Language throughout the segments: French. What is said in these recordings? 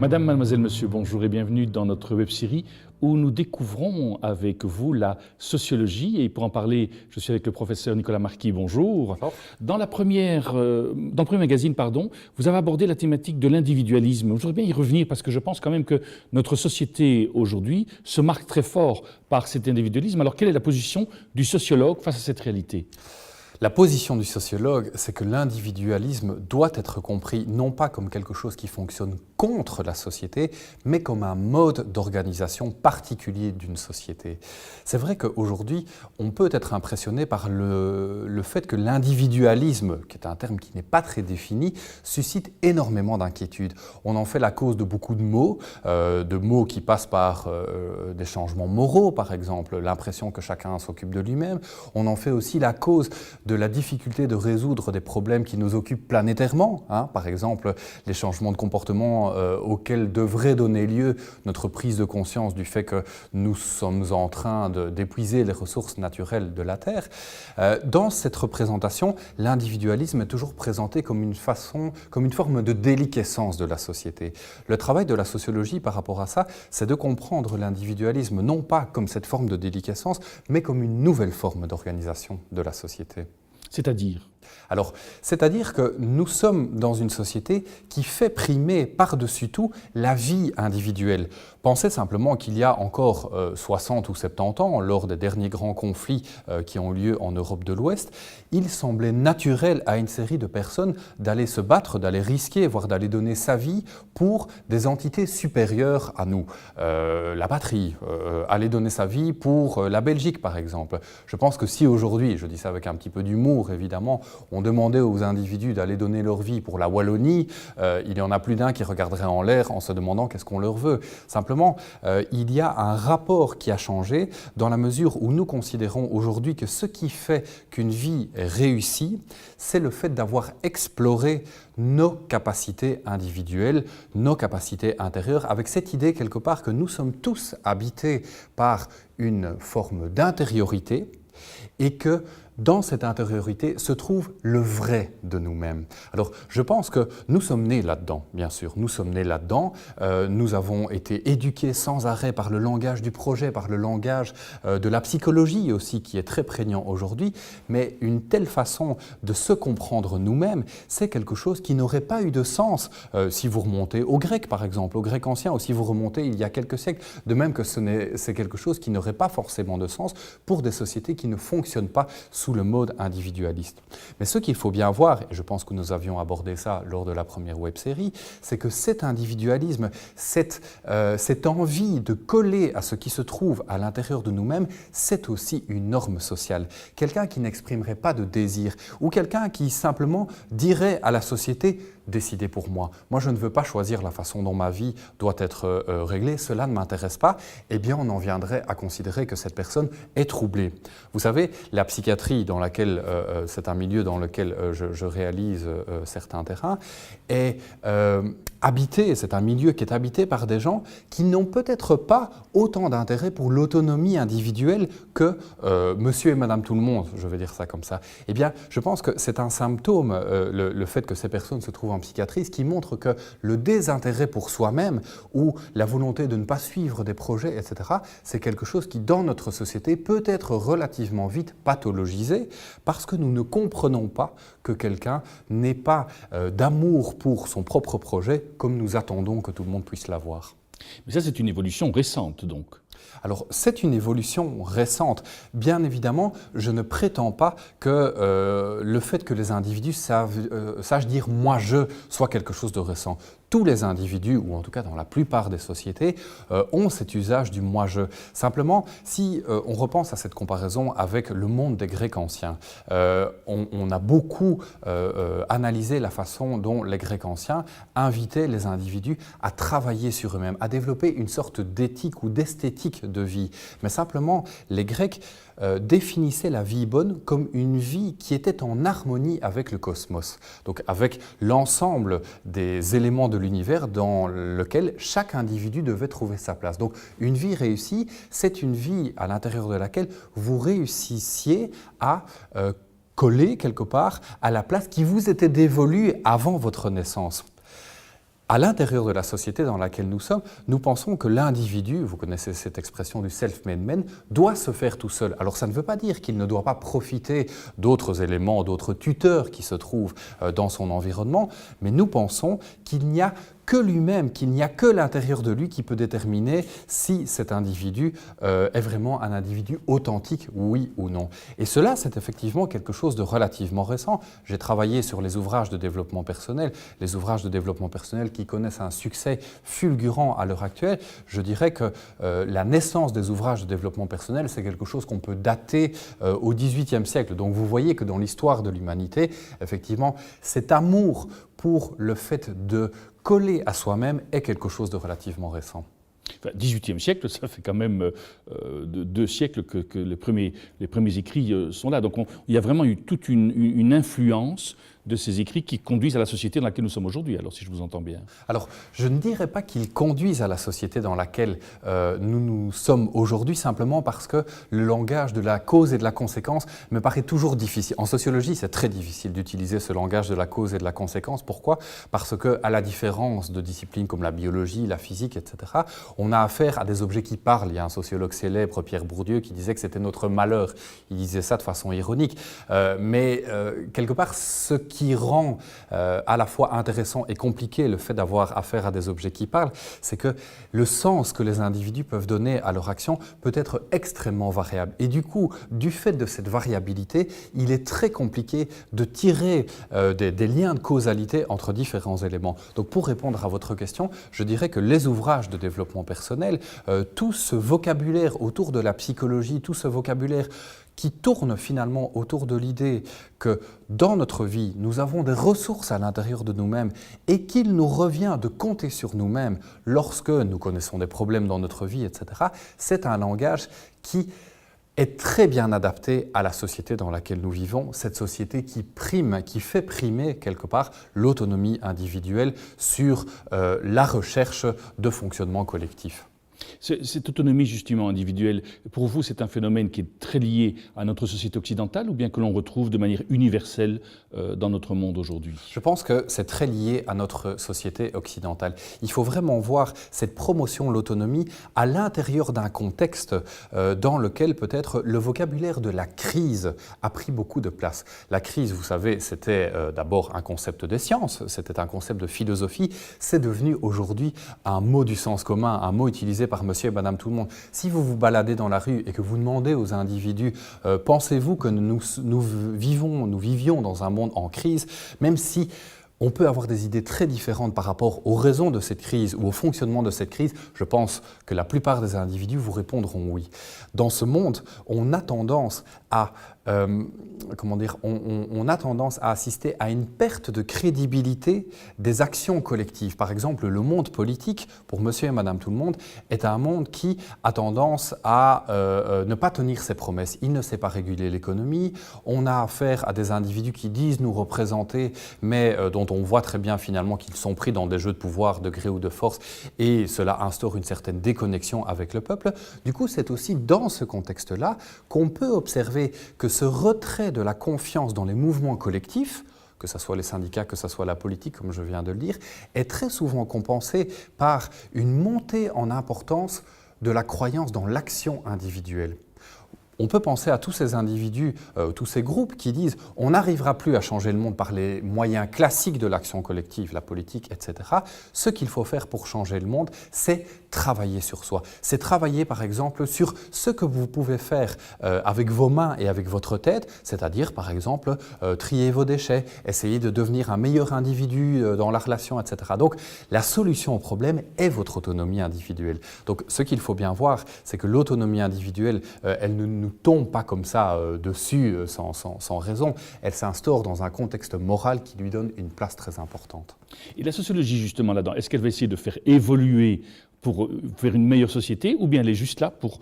Madame, mademoiselle, monsieur, bonjour et bienvenue dans notre web-série où nous découvrons avec vous la sociologie. Et pour en parler, je suis avec le professeur Nicolas Marquis, bonjour. Bonjour. Dans le premier magazine, vous avez abordé la thématique de l'individualisme. Je voudrais bien y revenir parce que je pense quand même que notre société aujourd'hui se marque très fort par cet individualisme. Alors quelle est la position du sociologue face à cette réalité ? La position du sociologue, c'est que l'individualisme doit être compris non pas comme quelque chose qui fonctionne contre la société, mais comme un mode d'organisation particulier d'une société. C'est vrai qu'aujourd'hui, on peut être impressionné par le fait que l'individualisme, qui est un terme qui n'est pas très défini, suscite énormément d'inquiétudes. On en fait la cause de beaucoup de mots qui passent par des changements moraux, par exemple, l'impression que chacun s'occupe de lui-même. On en fait aussi la cause de la difficulté de résoudre des problèmes qui nous occupent planétairement, par exemple les changements de comportement auxquels devrait donner lieu notre prise de conscience du fait que nous sommes en train d'épuiser les ressources naturelles de la Terre. Dans cette représentation, l'individualisme est toujours présenté comme une forme de déliquescence de la société. Le travail de la sociologie par rapport à ça, c'est de comprendre l'individualisme non pas comme cette forme de déliquescence, mais comme une nouvelle forme d'organisation de la société. C'est-à-dire ? Alors, c'est-à-dire que nous sommes dans une société qui fait primer par-dessus tout la vie individuelle. Pensez simplement qu'il y a encore 60 ou 70 ans, lors des derniers grands conflits qui ont lieu en Europe de l'Ouest, il semblait naturel à une série de personnes d'aller se battre, d'aller risquer, voire d'aller donner sa vie pour des entités supérieures à nous. La patrie, aller donner sa vie pour la Belgique par exemple. Je pense que si aujourd'hui, je dis ça avec un petit peu d'humour évidemment, on demandait aux individus d'aller donner leur vie pour la Wallonie, il y en a plus d'un qui regarderait en l'air en se demandant qu'est-ce qu'on leur veut. Simplement, il y a un rapport qui a changé dans la mesure où nous considérons aujourd'hui que ce qui fait qu'une vie est réussie, c'est le fait d'avoir exploré nos capacités individuelles, nos capacités intérieures, avec cette idée quelque part que nous sommes tous habités par une forme d'intériorité et que dans cette intériorité se trouve le vrai de nous-mêmes. Alors, je pense que nous sommes nés là-dedans, bien sûr. Nous sommes nés là-dedans. Nous avons été éduqués sans arrêt par le langage du projet, par le langage de la psychologie aussi, qui est très prégnant aujourd'hui. Mais une telle façon de se comprendre nous-mêmes, c'est quelque chose qui n'aurait pas eu de sens si vous remontez au grec, par exemple, au grec ancien, ou si vous remontez il y a quelques siècles. De même que c'est quelque chose qui n'aurait pas forcément de sens pour des sociétés qui ne fonctionnent pas sous le mode individualiste. Mais ce qu'il faut bien voir, et je pense que nous avions abordé ça lors de la première web-série, c'est que cet individualisme, cette envie de coller à ce qui se trouve à l'intérieur de nous-mêmes, c'est aussi une norme sociale. Quelqu'un qui n'exprimerait pas de désir, ou quelqu'un qui simplement dirait à la société « décidez pour moi. Moi, je ne veux pas choisir la façon dont ma vie doit être réglée, cela ne m'intéresse pas », eh bien, on en viendrait à considérer que cette personne est troublée. Vous savez, la psychiatrie, dans laquelle c'est un milieu dans lequel je réalise certains terrains, est habité, c'est un milieu qui est habité par des gens qui n'ont peut-être pas autant d'intérêt pour l'autonomie individuelle que monsieur et madame tout le monde, je vais dire ça comme ça. Eh bien, je pense que c'est un symptôme, le fait que ces personnes se trouvent en psychiatrie, ce qui montre que le désintérêt pour soi-même ou la volonté de ne pas suivre des projets, etc., c'est quelque chose qui, dans notre société, peut être relativement vite pathologisé parce que nous ne comprenons pas que quelqu'un n'ait pas d'amour pour son propre projet comme nous attendons que tout le monde puisse l'avoir. Mais ça, c'est une évolution récente, donc. Alors, c'est une évolution récente. Bien évidemment, je ne prétends pas que le fait que les individus sachent dire « moi, je » soit quelque chose de récent. Tous les individus, ou en tout cas dans la plupart des sociétés, ont cet usage du « moi-je ». Simplement, si on repense à cette comparaison avec le monde des Grecs anciens, on a beaucoup analysé la façon dont les Grecs anciens invitaient les individus à travailler sur eux-mêmes, à développer une sorte d'éthique ou d'esthétique de vie. Mais simplement, les Grecs définissaient la vie bonne comme une vie qui était en harmonie avec le cosmos, donc avec l'ensemble des éléments de l'univers dans lequel chaque individu devait trouver sa place. Donc une vie réussie, c'est une vie à l'intérieur de laquelle vous réussissiez à coller quelque part à la place qui vous était dévolue avant votre naissance. À l'intérieur de la société dans laquelle nous sommes, nous pensons que l'individu, vous connaissez cette expression du self-made man, doit se faire tout seul. Alors ça ne veut pas dire qu'il ne doit pas profiter d'autres éléments, d'autres tuteurs qui se trouvent dans son environnement, mais nous pensons qu'il n'y a que lui-même, qu'il n'y a que l'intérieur de lui qui peut déterminer si cet individu est vraiment un individu authentique, oui ou non. Et cela, c'est effectivement quelque chose de relativement récent. J'ai travaillé sur les ouvrages de développement personnel, qui connaissent un succès fulgurant à l'heure actuelle. Je dirais que la naissance des ouvrages de développement personnel, c'est quelque chose qu'on peut dater au XVIIIe siècle. Donc vous voyez que dans l'histoire de l'humanité, effectivement, cet amour pour le fait de coller à soi-même est quelque chose de relativement récent. Enfin, 18e siècle, ça fait quand même 2 siècles que les premiers écrits sont là. Donc il y a vraiment eu toute une influence de ces écrits qui conduisent à la société dans laquelle nous sommes aujourd'hui, alors si je vous entends bien. Alors, je ne dirais pas qu'ils conduisent à la société dans laquelle nous sommes aujourd'hui, simplement parce que le langage de la cause et de la conséquence me paraît toujours difficile. En sociologie, c'est très difficile d'utiliser ce langage de la cause et de la conséquence. Pourquoi ? Parce qu'à la différence de disciplines comme la biologie, la physique, etc., on a affaire à des objets qui parlent. Il y a un sociologue célèbre, Pierre Bourdieu, qui disait que c'était notre malheur. Il disait ça de façon ironique. Mais quelque part, ce qui rend à la fois intéressant et compliqué le fait d'avoir affaire à des objets qui parlent, c'est que le sens que les individus peuvent donner à leur action peut être extrêmement variable. Et du coup, du fait de cette variabilité, il est très compliqué de tirer des liens de causalité entre différents éléments. Donc pour répondre à votre question, je dirais que les ouvrages de développement personnel, tout ce vocabulaire autour de la psychologie, tout ce vocabulaire qui tourne finalement autour de l'idée que dans notre vie, nous avons des ressources à l'intérieur de nous-mêmes et qu'il nous revient de compter sur nous-mêmes lorsque nous connaissons des problèmes dans notre vie, etc., c'est un langage qui est très bien adapté à la société dans laquelle nous vivons, cette société qui prime, qui fait primer quelque part l'autonomie individuelle sur la recherche de fonctionnement collectif. Cette autonomie justement individuelle, pour vous, c'est un phénomène qui est très lié à notre société occidentale ou bien que l'on retrouve de manière universelle dans notre monde aujourd'hui ? Je pense que c'est très lié à notre société occidentale. Il faut vraiment voir cette promotion de l'autonomie à l'intérieur d'un contexte dans lequel peut-être le vocabulaire de la crise a pris beaucoup de place. La crise, vous savez, c'était d'abord un concept des sciences, c'était un concept de philosophie, c'est devenu aujourd'hui un mot du sens commun, un mot utilisé par monsieur et madame tout le monde. Si vous vous baladez dans la rue et que vous demandez aux individus pensez-vous que nous vivions dans un monde en crise, même si on peut avoir des idées très différentes par rapport aux raisons de cette crise ou au fonctionnement de cette crise, je pense que la plupart des individus vous répondront oui. Dans ce monde, on a tendance à on a tendance à assister à une perte de crédibilité des actions collectives. Par exemple, le monde politique, pour monsieur et madame tout le monde, est un monde qui a tendance à ne pas tenir ses promesses. Il ne sait pas réguler l'économie. On a affaire à des individus qui disent nous représenter, mais dont on voit très bien finalement qu'ils sont pris dans des jeux de pouvoir, de gré ou de force, et cela instaure une certaine déconnexion avec le peuple. Du coup, c'est aussi dans ce contexte-là qu'on peut observer que ce retrait de la confiance dans les mouvements collectifs, que ce soit les syndicats, que ce soit la politique, comme je viens de le dire, est très souvent compensé par une montée en importance de la croyance dans l'action individuelle. On peut penser à tous ces individus, tous ces groupes qui disent « on n'arrivera plus à changer le monde par les moyens classiques de l'action collective, la politique, etc. » Ce qu'il faut faire pour changer le monde, c'est travailler sur soi. C'est travailler par exemple sur ce que vous pouvez faire avec vos mains et avec votre tête, c'est-à-dire par exemple trier vos déchets, essayer de devenir un meilleur individu dans la relation, etc. Donc la solution au problème est votre autonomie individuelle. Donc ce qu'il faut bien voir, c'est que l'autonomie individuelle, elle ne nous tombe pas comme ça dessus sans raison, elle s'instaure dans un contexte moral qui lui donne une place très importante. Et la sociologie justement là-dedans, est-ce qu'elle va essayer de faire évoluer pour faire une meilleure société ou bien elle est juste là pour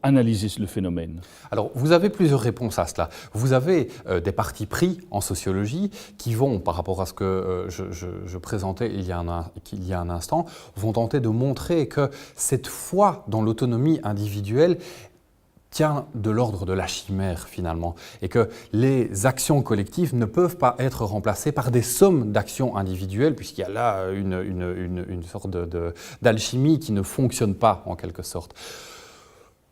analyser le phénomène? Alors, vous avez plusieurs réponses à cela. Vous avez des partis pris en sociologie qui vont, par rapport à ce que je présentais il y a un instant, vont tenter de montrer que cette foi dans l'autonomie individuelle tient de l'ordre de la chimère finalement, et que les actions collectives ne peuvent pas être remplacées par des sommes d'actions individuelles, puisqu'il y a là une sorte d'alchimie qui ne fonctionne pas en quelque sorte.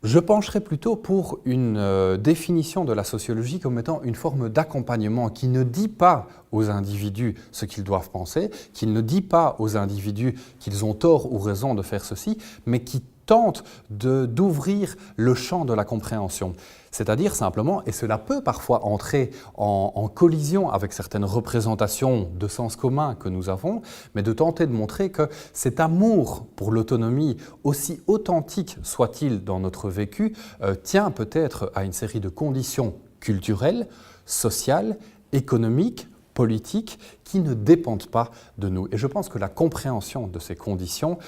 Je pencherai plutôt pour une définition de la sociologie comme étant une forme d'accompagnement qui ne dit pas aux individus ce qu'ils doivent penser, qui ne dit pas aux individus qu'ils ont tort ou raison de faire ceci, mais qui tente d'ouvrir le champ de la compréhension. C'est-à-dire simplement, et cela peut parfois entrer en collision avec certaines représentations de sens commun que nous avons, mais de tenter de montrer que cet amour pour l'autonomie, aussi authentique soit-il dans notre vécu, tient peut-être à une série de conditions culturelles, sociales, économiques, politiques qui ne dépendent pas de nous. Et je pense que la compréhension de ces conditions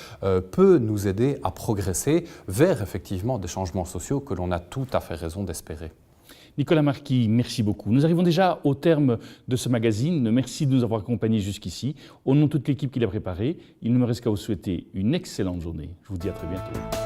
peut nous aider à progresser vers effectivement des changements sociaux que l'on a tout à fait raison d'espérer. Nicolas Marquis, merci beaucoup. Nous arrivons déjà au terme de ce magazine. Merci de nous avoir accompagnés jusqu'ici. Au nom de toute l'équipe qui l'a préparé, il ne me reste qu'à vous souhaiter une excellente journée. Je vous dis à très bientôt.